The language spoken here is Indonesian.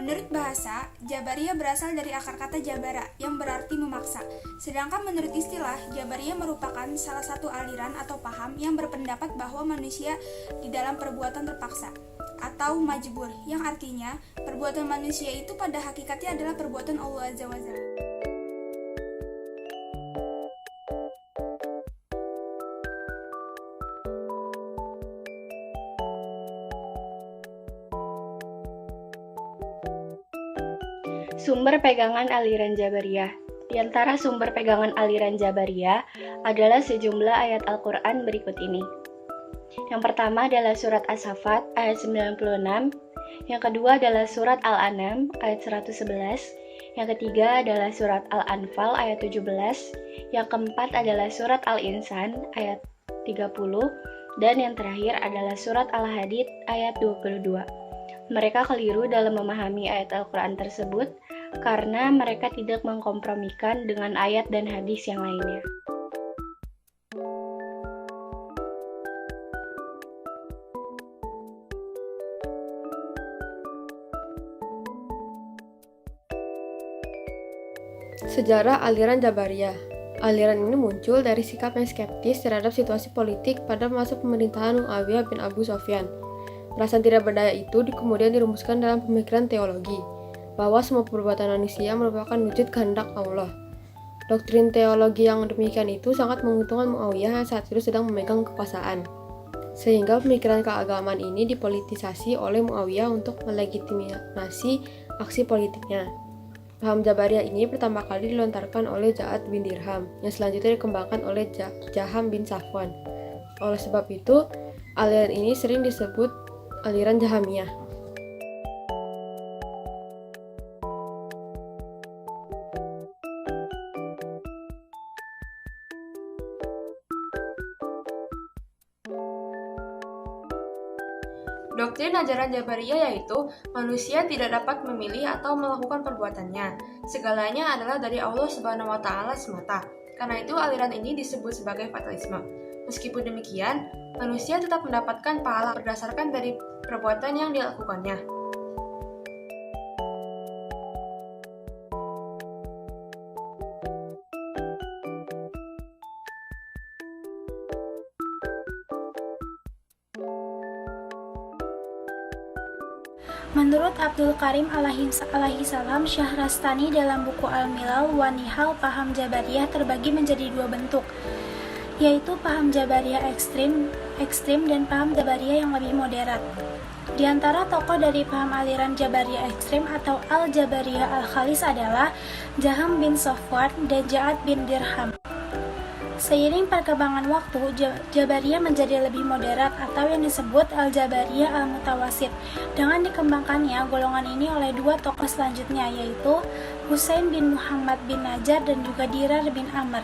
Menurut bahasa, Jabariyah berasal dari akar kata jabara yang berarti memaksa. Sedangkan menurut istilah, Jabariyah merupakan salah satu aliran atau paham yang berpendapat bahwa manusia di dalam perbuatan terpaksa atau majbur, yang artinya perbuatan manusia itu pada hakikatnya adalah perbuatan Allah Azza wa Jalla. Sumber pegangan aliran Jabariyah. Di antara sumber pegangan aliran Jabariyah adalah sejumlah ayat Al-Quran berikut ini. Yang pertama adalah surat As-Saffat ayat 96, yang kedua adalah surat Al-An'am ayat 111, yang ketiga adalah surat Al-Anfal ayat 17, yang keempat adalah surat Al-Insan ayat 30, dan yang terakhir adalah surat Al-Hadid ayat 22. Mereka keliru dalam memahami ayat Al-Quran tersebut karena mereka tidak mengkompromikan dengan ayat dan hadis yang lainnya. Sejarah aliran Jabariyah. Aliran ini muncul dari sikap yang skeptis terhadap situasi politik pada masa pemerintahan Muawiyah bin Abu Sufyan. Perasaan tidak berdaya itu kemudian dirumuskan dalam pemikiran teologi, bahwa semua perbuatan manusia merupakan wujud kehendak Allah. Doktrin teologi yang demikian itu sangat menguntungkan Muawiyah yang saat itu sedang memegang kekuasaan. Sehingga pemikiran keagamaan ini dipolitisasi oleh Muawiyah untuk melegitimasi aksi politiknya. Paham Jabariyah ini pertama kali dilontarkan oleh Ja'ad bin Dirham, yang selanjutnya dikembangkan oleh Jaham bin Safwan. Oleh sebab itu, aliran ini sering disebut aliran Jahamiyah. Doktrin ajaran Jabariyah yaitu manusia tidak dapat memilih atau melakukan perbuatannya. Segalanya adalah dari Allah Subhanahu wa taala semata. Karena itu aliran ini disebut sebagai fatalisme. Meskipun demikian, manusia tetap mendapatkan pahala berdasarkan dari perbuatan yang dilakukannya. Menurut Abdul Karim alaihi salam Syahrastani dalam buku Al-Milal wa Nihal, paham Jabariyah terbagi menjadi dua bentuk, yaitu paham Jabariyah ekstrim dan paham Jabariyah yang lebih moderat. Di antara tokoh dari paham aliran Jabariyah ekstrim atau Al-Jabariyah Al-Khalis adalah Jaham bin Safwan dan Ja'ad bin Dirham. Seiring perkembangan waktu, Jabariyah menjadi lebih moderat atau yang disebut Al-Jabariyah Al-Mutawasit, dengan dikembangkannya golongan ini oleh dua tokoh selanjutnya, yaitu Husain bin Muhammad bin Najjar dan juga Dirar bin Amr.